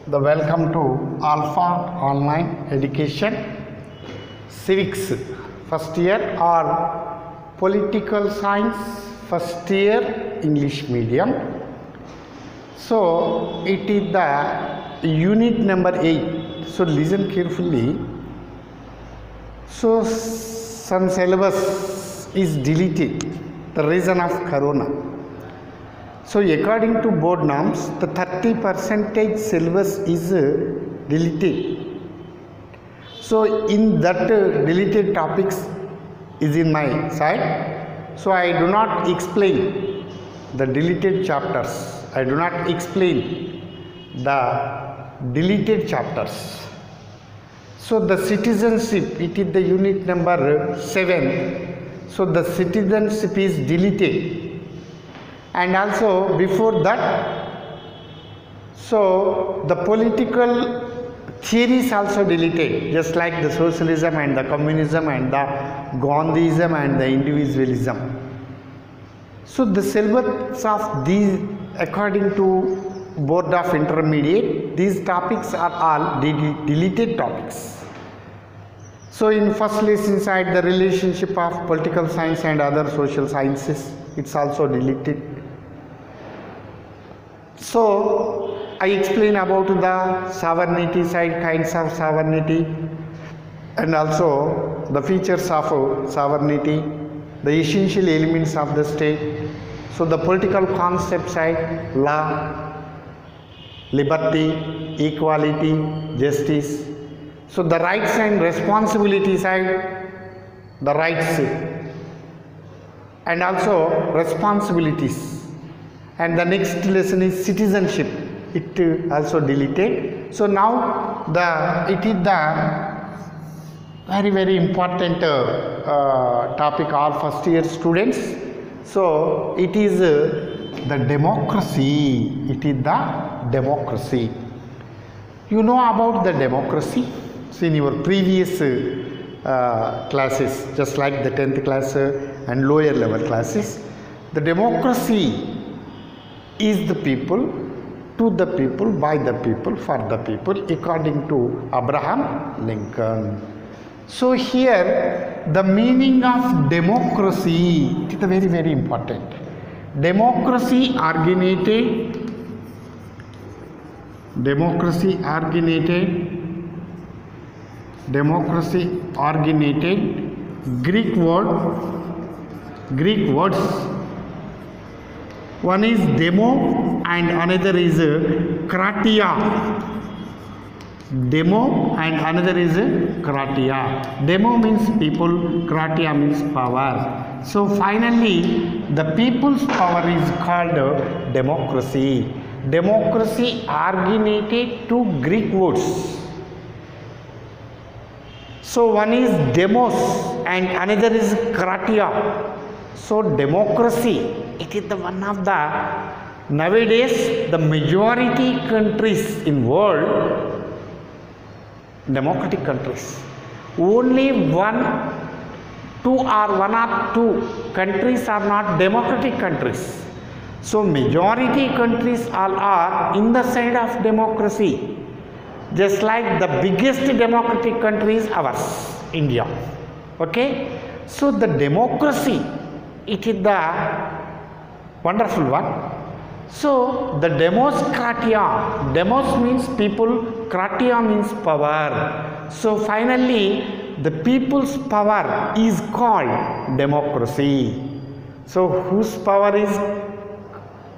The welcome to Alpha Online Education Civics first year or Political Science first year English medium. So it is the unit number 8. So listen carefully. So some syllabus is deleted, the reason of corona. So according to board norms, the 30% syllabus is deleted. So in that deleted topics is in my side. So I do not explain the deleted chapters. I do not explain the deleted chapters. So the citizenship, it is the unit number 7. So the citizenship is deleted. And also before that, so the political theories also deleted, just like the socialism and the communism and the Gandhism and the individualism. So the syllabus of these, according to Board of Intermediate, these topics are all deleted topics. So in first lesson side, the relationship of political science and other social sciences, it's also deleted. So I explain about the sovereignty side, kinds of sovereignty, and also the features of sovereignty, the essential elements of the state. So the political concept side, law, liberty, equality, justice. So the rights and responsibility side, the rights and also responsibilities. And the next lesson is citizenship. It also deleted. So now it is the very important topic all first year students. So it is the democracy. It is the democracy. You know about the democracy? So in your previous classes, just like the 10th class and lower level classes, the democracy is the people, to the people, by the people, for the people, according to Abraham Lincoln. So here the meaning of democracy is very important. Democracy originated Greek words. One is demo and another is kratia. Demo and another is kratia. Demo means people, kratia means power. So finally the people's power is called democracy. Democracy originated to Greek words. So one is demos and another is kratia. So democracy, it is the one of the, nowadays the majority countries in world, democratic countries, only one or two countries are not democratic countries. So majority countries all are in the side of democracy, just like the biggest democratic country is ours, India. Okay, so the democracy, it is the wonderful one. So the demos kratia, demos means people, kratia means power. So finally the people's power is called democracy. So whose power is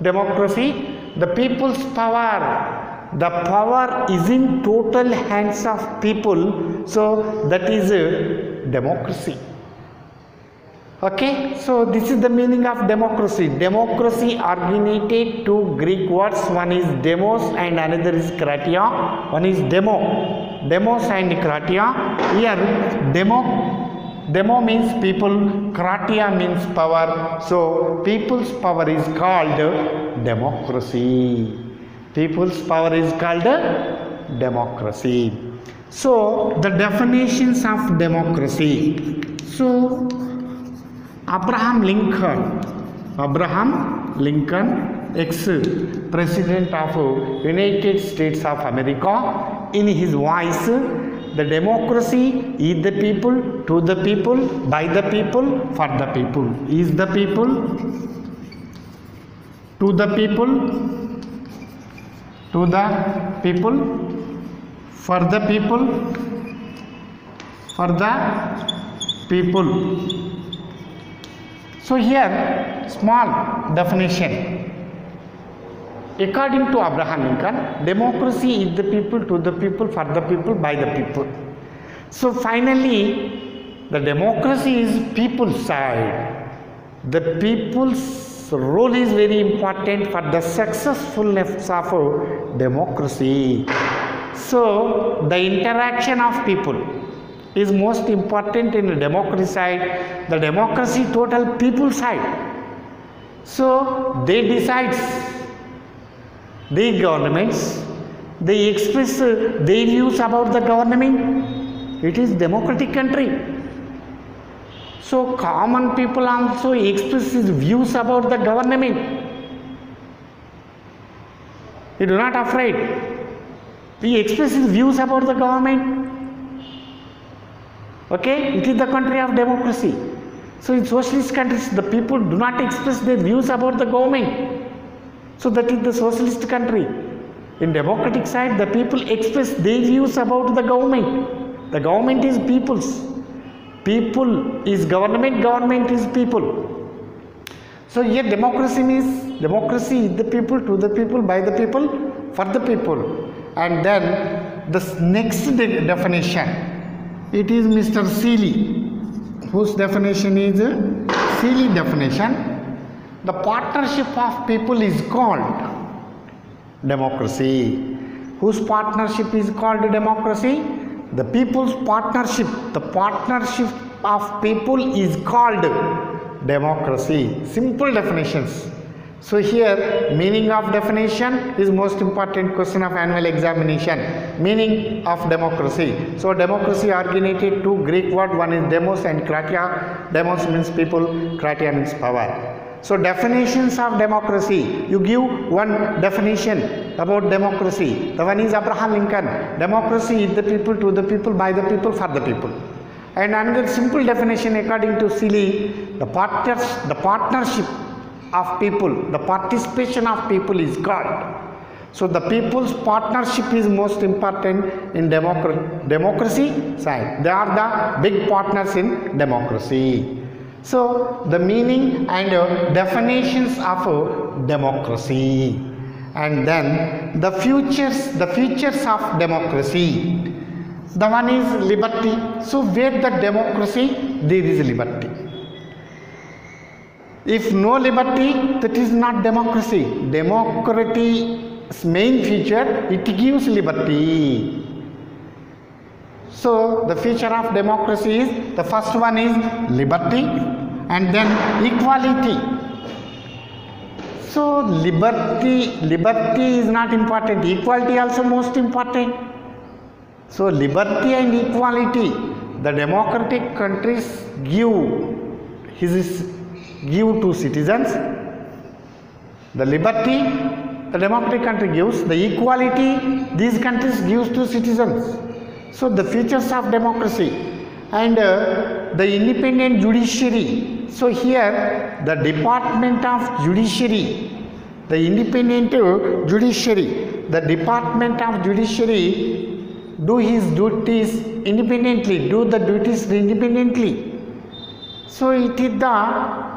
democracy? The people's power. The power is in total hands of people. So that is democracy. Okay, so this is the meaning of democracy. Democracy originated to Greek words. One is demos and another is kratia. One is demo. Demos and kratia. Here demo means people, kratia means power. So people's power is called democracy. People's power is called democracy. So the definitions of democracy. So Abraham Lincoln ex-president of United States of America, in his voice, the democracy is the people, to the people, by the people, for the people. Is the people, to the people, to the people, for the people, for the people. So here small definition. According to Abraham Lincoln, democracy is the people, to the people, for the people, by the people. So finally, the democracy is people's side. The people's role is very important for the successfulness of democracy. So the interaction of people is most important in the democracy side. The democracy total people side. So they decide. The governments, they express their views about the government. It is democratic country. So common people also express his views about the government. He do not afraid. He expresses views about the government. Okay, it is the country of democracy. So in socialist countries, the people do not express their views about the government. So that is the socialist country. In democratic side, the people express their views about the government. The government is people's. People is government, government is people. So here democracy means, democracy is the people, to the people, by the people, for the people. And then the next definition, it is Mr. Seeley, whose definition is Seeley definition. The partnership of people is called democracy. Whose partnership is called democracy? The people's partnership. The partnership of people is called democracy. Simple definitions. So here meaning of definition is most important question of annual examination. Meaning of democracy. So democracy originated two Greek words. One is demos and kratia. Demos means people, kratia means power. So definitions of democracy, you give one definition about democracy. The one is Abraham Lincoln. Democracy is the people, to the people, by the people, for the people. And another simple definition according to Seeley, the partnership of people, the participation of people is called. So the people's partnership is most important in democracy side. They are the big partners in democracy. So the meaning and definitions of democracy, and then the features of democracy. The one is liberty. So where the democracy, there is liberty. If no liberty, that is not democracy. Democracy's main feature, it gives liberty. So the feature of democracy is, the first one is liberty, and then equality. So liberty is not important, equality also most important. So liberty and equality, the democratic countries give to citizens. The liberty the democratic country gives, the equality these countries gives to citizens. So the features of democracy, and the independent judiciary. So here the Department of Judiciary, the independent judiciary, the Department of Judiciary do his duties independently, do the duties independently. So it is the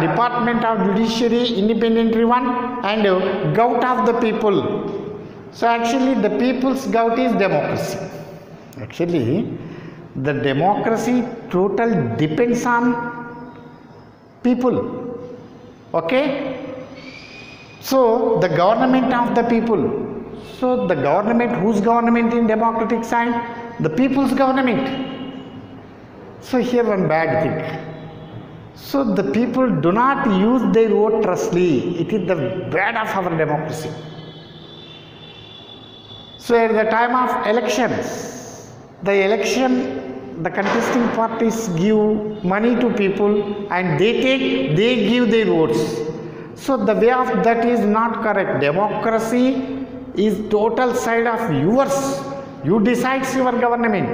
Department of Judiciary, independent one, and gout of the people. So actually the people's gout is democracy. Actually the democracy total depends on people. Okay. So the government of the people. So the government, whose government in democratic side? The people's government. So here one bad thing. So the people do not use their vote trustfully. It is the bad of our democracy. So at the time of elections, the contesting parties give money to people and they give their votes. So the way of that is not correct. Democracy is total side of yours. You decide your government.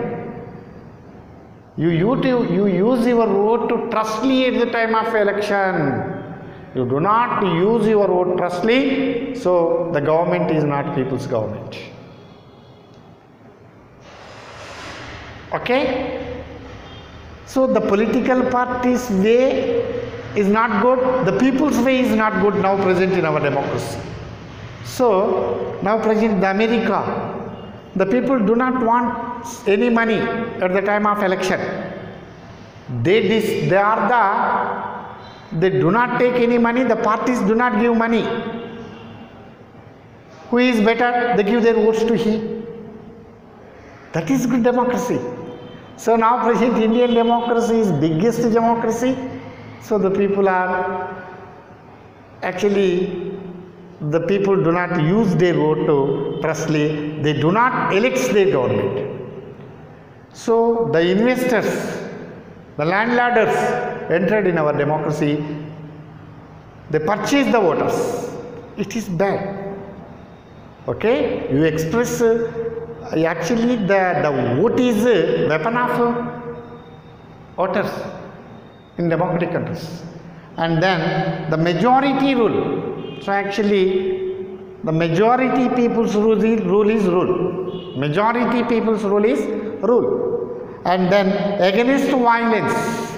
You use your vote to trustly at the time of election. You do not use your vote trustly, so the government is not people's government. Okay? So the political party's way is not good, the people's way is not good now present in our democracy. So now present in America, the people do not want any money at the time of election. They do not take any money, the parties do not give money. Who is better? They give their votes to him. That is good democracy. So now present Indian democracy is biggest democracy. So the people are actually, the people do not use their vote to trustly, they do not elect their government. So the investors, the landlords entered in our democracy, they purchase the voters. It is bad. Okay? You express, actually the vote is a weapon of voters in democratic countries. And then the majority rule. So actually the majority people's rule is rule. Majority people's rule is rule. And then against violence.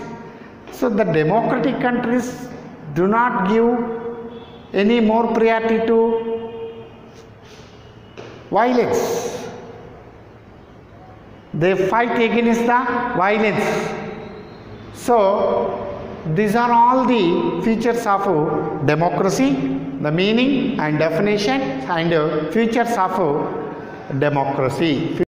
So the democratic countries do not give any more priority to violence. They fight against the violence. So these are all the features of democracy, the meaning and definition and features of democracy.